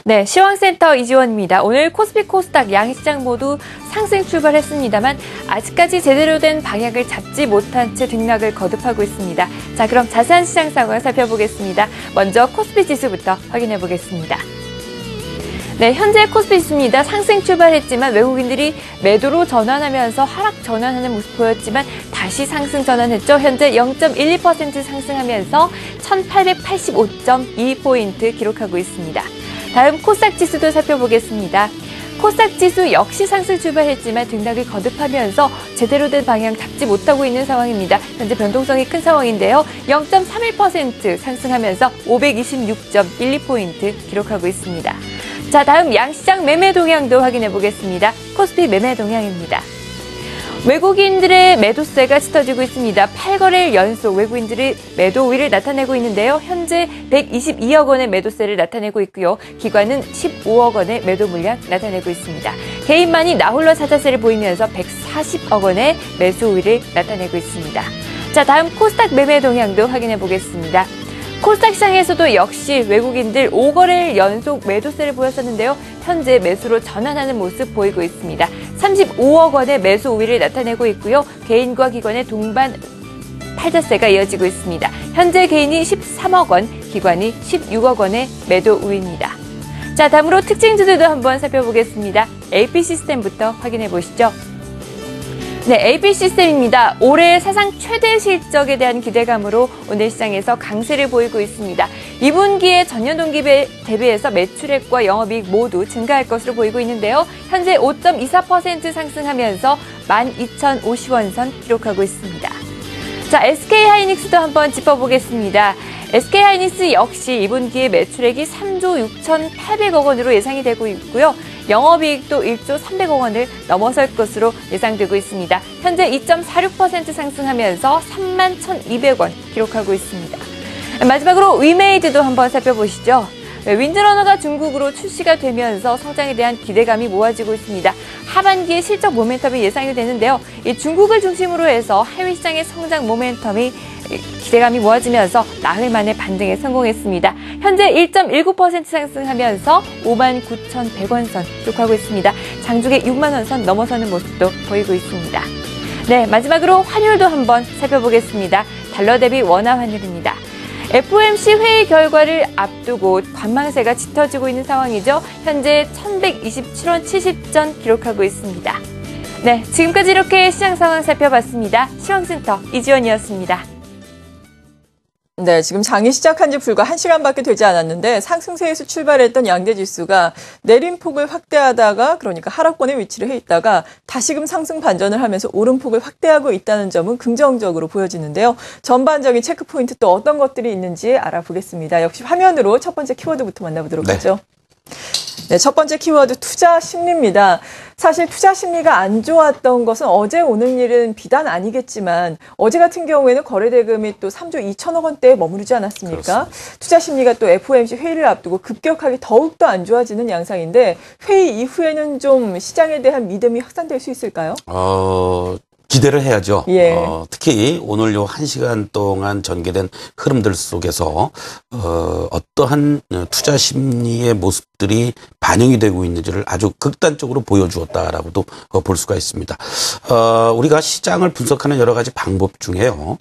네, 시황센터 이지원입니다. 오늘 코스피 코스닥 양시장 모두 상승 출발했습니다만 아직까지 제대로 된 방향을 잡지 못한 채 등락을 거듭하고 있습니다. 자, 그럼 자세한 시장 상황 살펴보겠습니다. 먼저 코스피 지수부터 확인해 보겠습니다. 네, 현재 코스피 지수입니다. 상승 출발했지만 외국인들이 매도로 전환하면서 하락 전환하는 모습 보였지만 다시 상승 전환했죠. 현재 0.12% 상승하면서 1885.2포인트 기록하고 있습니다. 다음 코스닥 지수도 살펴보겠습니다. 코스닥 지수 역시 상승 출발했지만 등락을 거듭하면서 제대로 된 방향 잡지 못하고 있는 상황입니다. 현재 변동성이 큰 상황인데요. 0.31% 상승하면서 526.12포인트 기록하고 있습니다. 자, 다음 양시장 매매 동향도 확인해 보겠습니다. 코스피 매매 동향입니다. 외국인들의 매도세가 짙어지고 있습니다. 8거래일 연속 외국인들이 매도 우위를 나타내고 있는데요. 현재 122억 원의 매도세를 나타내고 있고요. 기관은 15억 원의 매도 물량 나타내고 있습니다. 개인만이 나홀로 사자세를 보이면서 140억 원의 매수 우위를 나타내고 있습니다. 자, 다음 코스닥 매매 동향도 확인해 보겠습니다. 코스닥 시장에서도 역시 외국인들 5거래일 연속 매도세를 보였었는데요. 현재 매수로 전환하는 모습 보이고 있습니다. 35억 원의 매수 우위를 나타내고 있고요. 개인과 기관의 동반 팔자세가 이어지고 있습니다. 현재 개인이 13억 원, 기관이 16억 원의 매도 우위입니다. 자, 다음으로 특징주들도 한번 살펴보겠습니다. AP시스템부터 확인해 보시죠. 네, AP시스템입니다. 올해 사상 최대 실적에 대한 기대감으로 오늘 시장에서 강세를 보이고 있습니다. 2분기에 전년 동기 대비해서 매출액과 영업이익 모두 증가할 것으로 보이고 있는데요. 현재 5.24% 상승하면서 12,050원 선 기록하고 있습니다. 자, SK하이닉스도 한번 짚어보겠습니다. SK하이닉스 역시 2분기에 매출액이 3조 6,800억 원으로 예상이 되고 있고요. 영업이익도 1조 300억 원을 넘어설 것으로 예상되고 있습니다. 현재 2.46% 상승하면서 31,200원 기록하고 있습니다. 마지막으로 위메이드도 한번 살펴보시죠. 윈드러너가 중국으로 출시가 되면서 성장에 대한 기대감이 모아지고 있습니다. 하반기에 실적 모멘텀이 예상이 되는데요. 이 중국을 중심으로 해서 해외 시장의 성장 모멘텀이 기대감이 모아지면서 나흘 만에 반등에 성공했습니다. 현재 1.19% 상승하면서 59,100원 선 기록하고 있습니다. 장중에 6만 원 선 넘어서는 모습도 보이고 있습니다. 네, 마지막으로 환율도 한번 살펴보겠습니다. 달러 대비 원화 환율입니다. FOMC 회의 결과를 앞두고 관망세가 짙어지고 있는 상황이죠. 현재 1127원 70전 기록하고 있습니다. 네, 지금까지 이렇게 시장 상황 살펴봤습니다. 시황센터 이지원이었습니다. 네, 지금 장이 시작한 지 불과 1시간밖에 되지 않았는데 상승세에서 출발했던 양대지수가 내림폭을 확대하다가 그러니까 하락권에 위치를 해 있다가 다시금 상승 반전을 하면서 오름폭을 확대하고 있다는 점은 긍정적으로 보여지는데요. 전반적인 체크포인트 또 어떤 것들이 있는지 알아보겠습니다. 역시 화면으로 첫 번째 키워드부터 만나보도록 하죠. 네, 첫 번째 키워드 투자 심리입니다. 사실 투자 심리가 안 좋았던 것은 어제 오늘 일은 비단 아니겠지만 어제 같은 경우에는 거래 대금이 또 3조 2천억 원대에 머무르지 않았습니까? 그렇습니다. 투자 심리가 또 FOMC 회의를 앞두고 급격하게 더욱더 안 좋아지는 양상인데 회의 이후에는 좀 시장에 대한 믿음이 확산될 수 있을까요? 기대를 해야죠. 예. 특히 오늘 요 1시간 동안 전개된 흐름들 속에서 어떠한 투자 심리의 모습들이 반영이 되고 있는지를 아주 극단적으로 보여주었다라고도 볼 수가 있습니다. 우리가 시장을 분석하는 여러 가지 방법 중에요.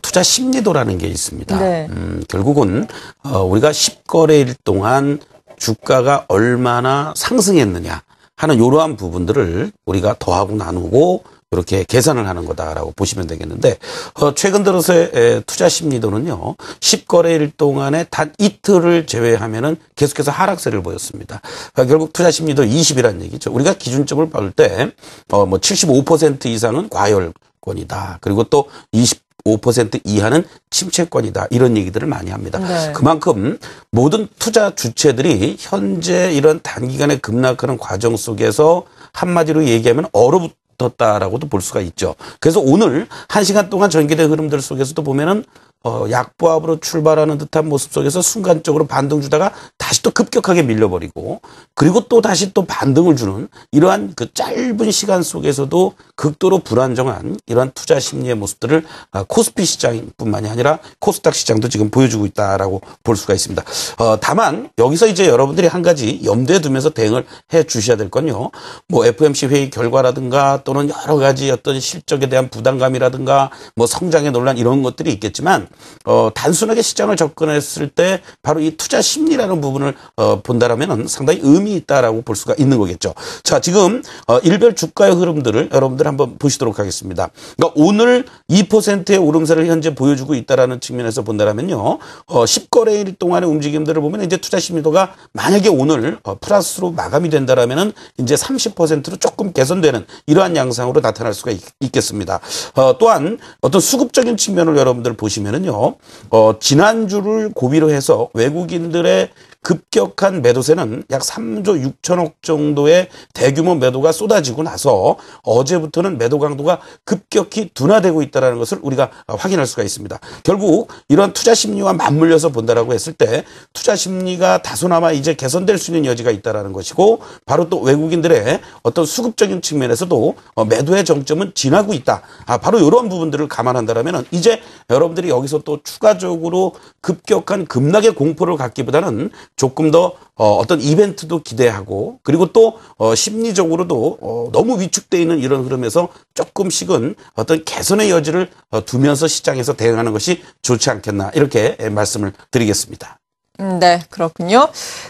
투자 심리도라는 게 있습니다. 네. 결국은 우리가 10거래일 동안 주가가 얼마나 상승했느냐 하는 이러한 부분들을 우리가 더하고 나누고 이렇게 계산을 하는 거다라고 보시면 되겠는데 최근 들어서의 투자 심리도는요. 10거래일 동안에 단 이틀을 제외하면은 계속해서 하락세를 보였습니다. 그러니까 결국 투자 심리도 20이라는 얘기죠. 우리가 기준점을 볼 때 75% 이상은 과열권이다. 그리고 또 25% 이하는 침체권이다. 이런 얘기들을 많이 합니다. 네. 그만큼 모든 투자 주체들이 현재 이런 단기간에 급락하는 과정 속에서 한마디로 얘기하면 얼어붙었다라고도 볼 수가 있죠. 그래서 오늘 1시간 동안 전개된 흐름들 속에서도 보면은 약보합으로 출발하는 듯한 모습 속에서 순간적으로 반등 주다가 다시 또 급격하게 밀려버리고 그리고 또 다시 또 반등을 주는 이러한 그 짧은 시간 속에서도 극도로 불안정한 이러한 투자 심리의 모습들을 코스피 시장뿐만이 아니라 코스닥 시장도 지금 보여주고 있다라고 볼 수가 있습니다. 다만 여기서 이제 여러분들이 한 가지 염두에 두면서 대응을 해 주셔야 될 건요. 뭐 FOMC 회의 결과라든가 또는 여러 가지 어떤 실적에 대한 부담감이라든가 뭐 성장의 논란 이런 것들이 있겠지만 단순하게 시장을 접근했을 때 바로 이 투자 심리라는 부분을 본다라면은 상당히 의미 있다라고 볼 수가 있는 거겠죠. 자, 지금 일별 주가의 흐름들을 여러분들 한번 보시도록 하겠습니다. 그러니까 오늘 2%의 오름세를 현재 보여주고 있다라는 측면에서 본다라면요. 10거래일 동안의 움직임들을 보면 이제 투자 심리도가 만약에 오늘 플러스로 마감이 된다라면은 이제 30%로 조금 개선되는 이러한 양상으로 나타날 수가 있겠습니다. 또한 어떤 수급적인 측면을 여러분들 보시면은요. 지난주를 고비로 해서 외국인들의 급격한 매도세는 약 3조 6천억 정도의 대규모 매도가 쏟아지고 나서 어제부터는 매도 강도가 급격히 둔화되고 있다는 것을 우리가 확인할 수가 있습니다. 결국 이런 투자 심리와 맞물려서 본다라고 했을 때 투자 심리가 다소나마 이제 개선될 수 있는 여지가 있다라는 것이고 바로 또 외국인들의 어떤 수급적인 측면에서도 매도의 정점은 지나고 있다. 바로 이런 부분들을 감안한다라면 이제 여러분들이 여기서 또 추가적으로 급격한 급락의 공포를 갖기보다는 조금 더 어떤 이벤트도 기대하고 그리고 또 심리적으로도 너무 위축되어 있는 이런 흐름에서 조금씩은 어떤 개선의 여지를 두면서 시장에서 대응하는 것이 좋지 않겠나 이렇게 말씀을 드리겠습니다. 네, 그렇군요.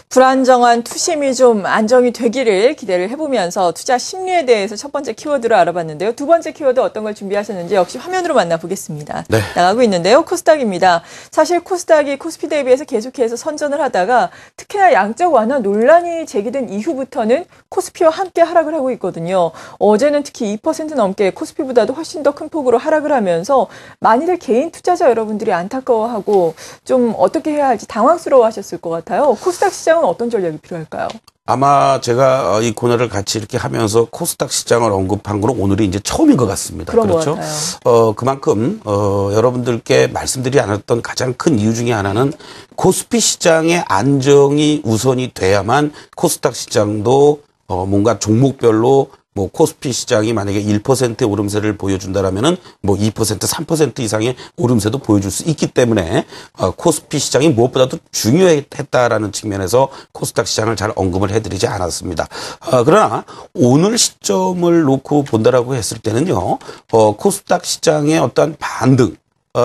불안정한 투심이 좀 안정이 되기를 기대를 해보면서 투자 심리에 대해서 첫 번째 키워드로 알아봤는데요. 두 번째 키워드 어떤 걸 준비하셨는지 역시 화면으로 만나보겠습니다. 네. 나가고 있는데요. 코스닥입니다. 사실 코스닥이 코스피 대비해서 계속해서 선전을 하다가 특히나 양적 완화 논란이 제기된 이후부터는 코스피와 함께 하락을 하고 있거든요. 어제는 특히 2% 넘게 코스피보다도 훨씬 더 큰 폭으로 하락을 하면서 많이들 개인 투자자 여러분들이 안타까워하고 좀 어떻게 해야 할지 당황스러워하셨을 것 같아요. 코스닥 시장은 어떤 전략이 필요할까요? 아마 제가 이 코너를 같이 이렇게 하면서 코스닥 시장을 언급한 거는 오늘이 이제 처음인 것 같습니다. 그런 그렇죠? 것 같아요. 그만큼 여러분들께 말씀드리지 않았던 가장 큰 이유 중에 하나는 코스피 시장의 안정이 우선이 돼야만 코스닥 시장도 뭔가 종목별로 뭐 코스피 시장이 만약에 1%의 오름세를 보여준다라면은 뭐 2%, 3% 이상의 오름세도 보여줄 수 있기 때문에 코스피 시장이 무엇보다도 중요했다라는 측면에서 코스닥 시장을 잘 언급을 해드리지 않았습니다. 그러나 오늘 시점을 놓고 본다라고 했을 때는요, 코스닥 시장의 어떤 반등.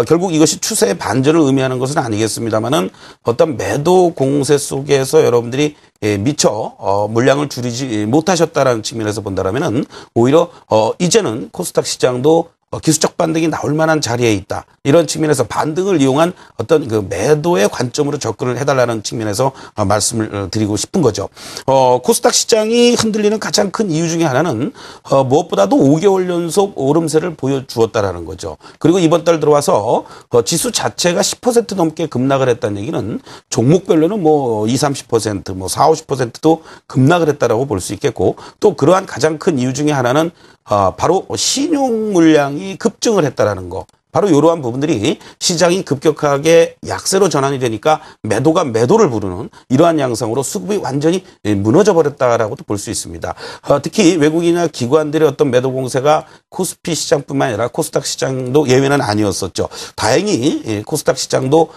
결국 이것이 추세의 반전을 의미하는 것은 아니겠습니다만은 어떤 매도 공세 속에서 여러분들이 미처 물량을 줄이지 못하셨다라는 측면에서 본다라면은 오히려 이제는 코스닥 시장도 기술적 반등이 나올 만한 자리에 있다. 이런 측면에서 반등을 이용한 어떤 그 매도의 관점으로 접근을 해달라는 측면에서 말씀을 드리고 싶은 거죠. 코스닥 시장이 흔들리는 가장 큰 이유 중에 하나는 무엇보다도 5개월 연속 오름세를 보여주었다라는 거죠. 그리고 이번 달 들어와서 지수 자체가 10% 넘게 급락을 했다는 얘기는 종목별로는 뭐 20, 30%, 뭐 40, 50%도 급락을 했다라고 볼 수 있겠고 또 그러한 가장 큰 이유 중에 하나는 바로 신용 물량이 급증을 했다라는 거. 바로 이러한 부분들이 시장이 급격하게 약세로 전환이 되니까 매도가 매도를 부르는 이러한 양상으로 수급이 완전히 무너져 버렸다라고도 볼 수 있습니다. 특히 외국인이나 기관들의 어떤 매도 공세가 코스피 시장뿐만 아니라 코스닥 시장도 예외는 아니었었죠. 다행히 코스닥 시장도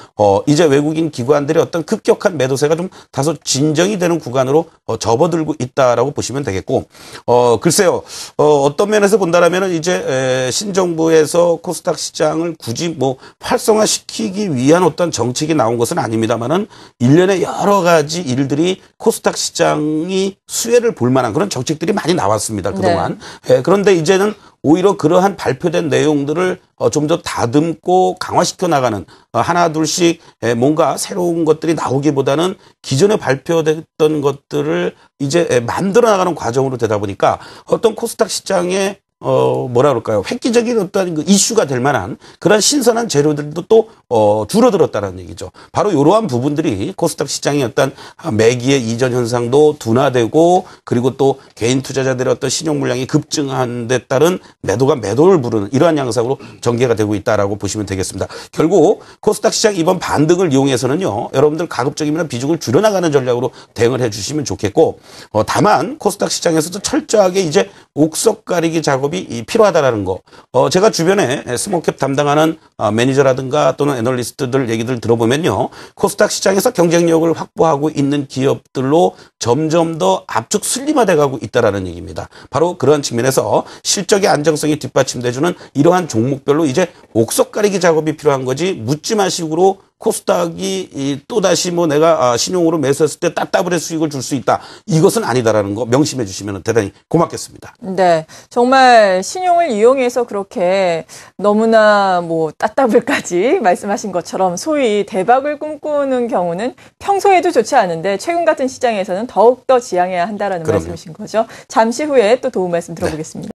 이제 외국인 기관들의 어떤 급격한 매도세가 좀 다소 진정이 되는 구간으로 접어들고 있다라고 보시면 되겠고, 글쎄요, 어떤 면에서 본다라면 이제 신정부에서 코스닥 시장을 굳이 뭐 활성화시키기 위한 어떤 정책이 나온 것은 아닙니다만은 일련의 여러 가지 일들이 코스닥 시장이 수혜를 볼 만한 그런 정책들이 많이 나왔습니다. 그동안. 네. 그런데 이제는 오히려 그러한 발표된 내용들을 좀 더 다듬고 강화시켜 나가는 하나 둘씩 뭔가 새로운 것들이 나오기보다는 기존에 발표됐던 것들을 이제 만들어 나가는 과정으로 되다 보니까 어떤 코스닥 시장의 뭐라 그럴까요? 획기적인 어떤 그 이슈가 될 만한 그런 신선한 재료들도 또 줄어들었다는 얘기죠. 바로 이러한 부분들이 코스닥 시장의 어떤 매기의 이전 현상도 둔화되고 그리고 또 개인 투자자들의 어떤 신용 물량이 급증한 데 따른 매도가 매도를 부르는 이러한 양상으로 전개가 되고 있다라고 보시면 되겠습니다. 결국 코스닥 시장 이번 반등을 이용해서는요, 여러분들 가급적이면 비중을 줄여나가는 전략으로 대응을 해주시면 좋겠고, 다만 코스닥 시장에서도 철저하게 이제 옥석 가리기 작업이 필요하다라는 거. 제가 주변에 스몰캡 담당하는 매니저라든가 또는 애널리스트들 얘기들 들어보면요, 코스닥 시장에서 경쟁력을 확보하고 있는 기업들로 점점 더 압축 슬림화돼가고 있다라는 얘기입니다. 바로 그런 측면에서 실적의 안정성이 뒷받침돼주는 이러한 종목별로 이제 옥석 가리기 작업이 필요한 거지, 묻지마식으로 코스닥이 또다시 뭐 내가 신용으로 매수했을 때 따따블의 수익을 줄 수 있다. 이것은 아니다라는 거 명심해 주시면 대단히 고맙겠습니다. 네. 정말 신용을 이용해서 그렇게 너무나 뭐 따따블까지 말씀하신 것처럼 소위 대박을 꿈꾸는 경우는 평소에도 좋지 않은데 최근 같은 시장에서는 더욱더 지양해야 한다라는 그럼요. 말씀이신 거죠. 잠시 후에 또 도움 말씀 들어보겠습니다.